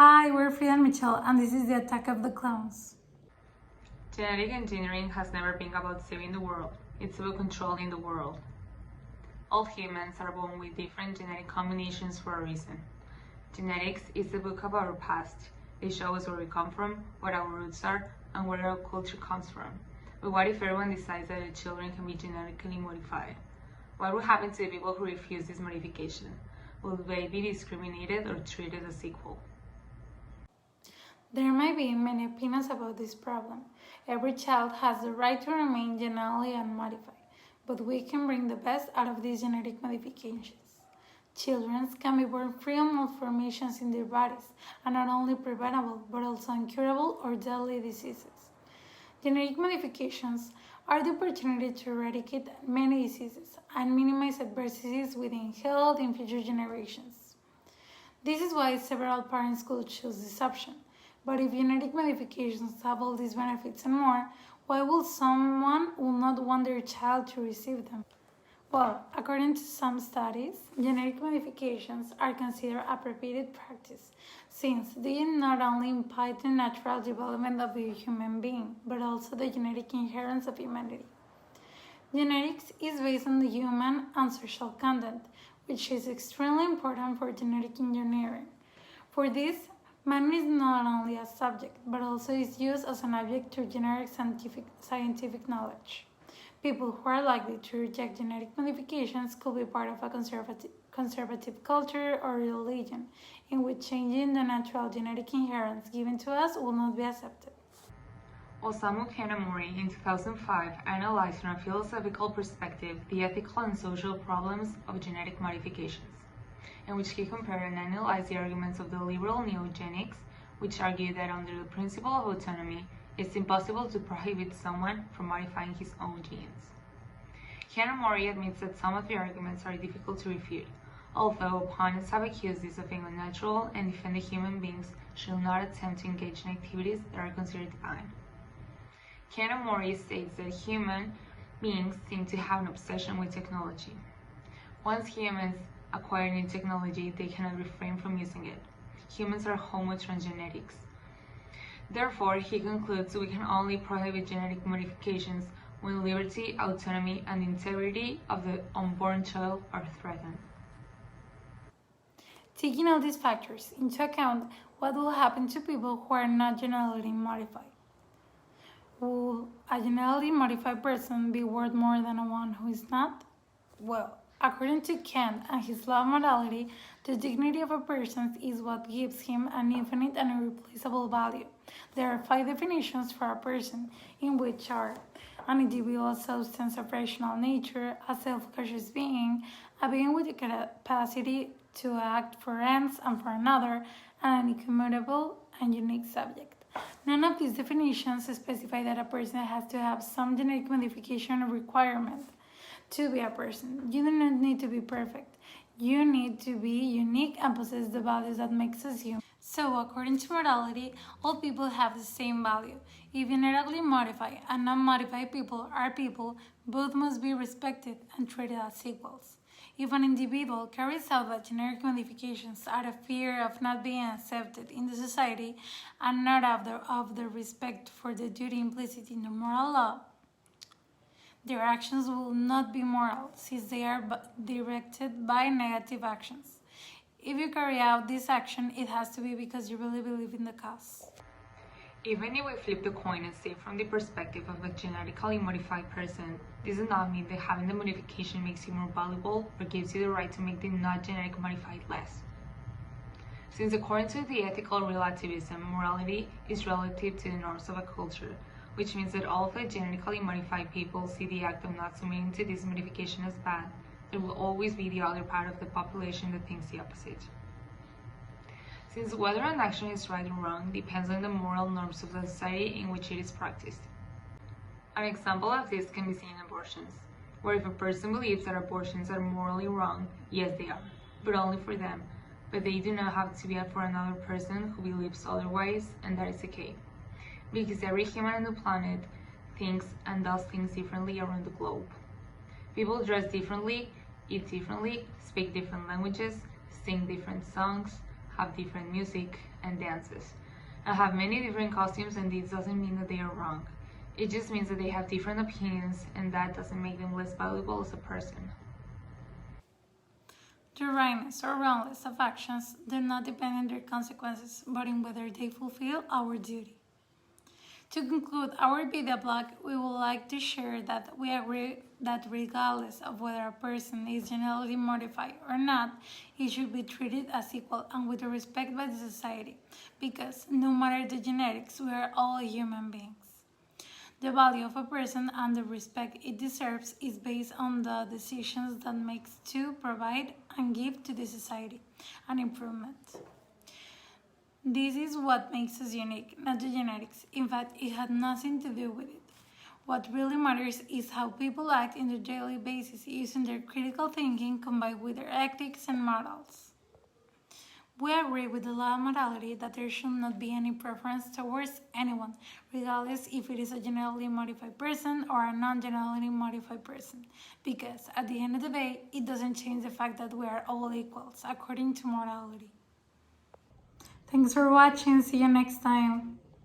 Hi, we're Frida and Michelle, and this is the Attack of the Clones. Genetic engineering has never been about saving the world, it's about controlling the world. All humans are born with different genetic combinations for a reason. Genetics is the book of our past. They show us where we come from, what our roots are, and where our culture comes from. But what if everyone decides that their children can be genetically modified? What will happen to the people who refuse this modification? Will they be discriminated or treated as equal? There may be many opinions about this problem. Every child has the right to remain genetically unmodified, but we can bring the best out of these genetic modifications. Children can be born free of malformations in their bodies, and not only preventable, but also incurable or deadly diseases. Genetic modifications are the opportunity to eradicate many diseases and minimize adversities within health in future generations. This is why several parents could choose this option. But if genetic modifications have all these benefits and more, why would someone not want their child to receive them? Well, according to some studies, genetic modifications are considered a prohibited practice, since they not only impede the natural development of the human being, but also the genetic inheritance of humanity. Genetics is based on the human and social content, which is extremely important for genetic engineering. For this, man is not only a subject, but also is used as an object to generate scientific knowledge. People who are likely to reject genetic modifications could be part of a conservative culture or religion, in which changing the natural genetic inheritance given to us will not be accepted. Osamu Kanamori in 2005 analyzed from a philosophical perspective the ethical and social problems of genetic modifications, in which he compared and analyzed the arguments of the liberal neogenics, which argue that under the principle of autonomy, it's impossible to prohibit someone from modifying his own genes. Kanamori admits that some of the arguments are difficult to refute, although opponents have accused this of being unnatural and defended human beings should not attempt to engage in activities that are considered divine. Kanamori states that human beings seem to have an obsession with technology. Once humans acquire new technology, they cannot refrain from using it. Humans are homo transgenetics. Therefore, he concludes we can only prohibit genetic modifications when liberty, autonomy, and integrity of the unborn child are threatened. Taking all these factors into account, what will happen to people who are not genetically modified? Will a genetically modified person be worth more than one who is not? Well, according to Kant and his law of morality, the dignity of a person is what gives him an infinite and irreplaceable value. There are 5 definitions for a person, in which are an individual substance of rational nature, a self-conscious being, a being with the capacity to act for ends and for another, and an immutable and unique subject. None of these definitions specify that a person has to have some genetic modification requirement to be a person. You do not need to be perfect. You need to be unique and possess the values that makes us human. So, according to morality, all people have the same value. If genetically modified and non-modified people are people, both must be respected and treated as equals. If an individual carries out the genetic modifications out of fear of not being accepted in the society and not of the respect for the duty implicit in the moral law, their actions will not be moral, since they are directed by negative actions. If you carry out this action, it has to be because you really believe in the cause. Even if we flip the coin and say from the perspective of a genetically modified person, this does not mean that having the modification makes you more valuable or gives you the right to make the not genetically modified less. Since according to the ethical relativism, morality is relative to the norms of a culture, which means that all of the genetically modified people see the act of not submitting to this modification as bad, there will always be the other part of the population that thinks the opposite. Since whether an action is right or wrong depends on the moral norms of the society in which it is practiced. An example of this can be seen in abortions, where if a person believes that abortions are morally wrong, yes they are, but only for them, but they do not have to be for another person who believes otherwise, and that is okay. Because every human on the planet thinks and does things differently around the globe. People dress differently, eat differently, speak different languages, sing different songs, have different music and dances, and have many different costumes, and this doesn't mean that they are wrong. It just means that they have different opinions, and that doesn't make them less valuable as a person. The rightness or wrongness of actions do not depend on their consequences, but in whether they fulfill our duty. To conclude our video blog, we would like to share that we agree that regardless of whether a person is genetically modified or not, he should be treated as equal and with respect by the society, because no matter the genetics, we are all human beings. The value of a person and the respect it deserves is based on the decisions that makes to provide and give to the society an improvement. This is what makes us unique, not the genetics. In fact, it had nothing to do with it. What really matters is how people act in their daily basis using their critical thinking combined with their ethics and morals. We agree with the law morality that there should not be any preference towards anyone, regardless if it is a genetically modified person or a non-genetically modified person, because at the end of the day, it doesn't change the fact that we are all equals according to morality. Thanks for watching. See you next time.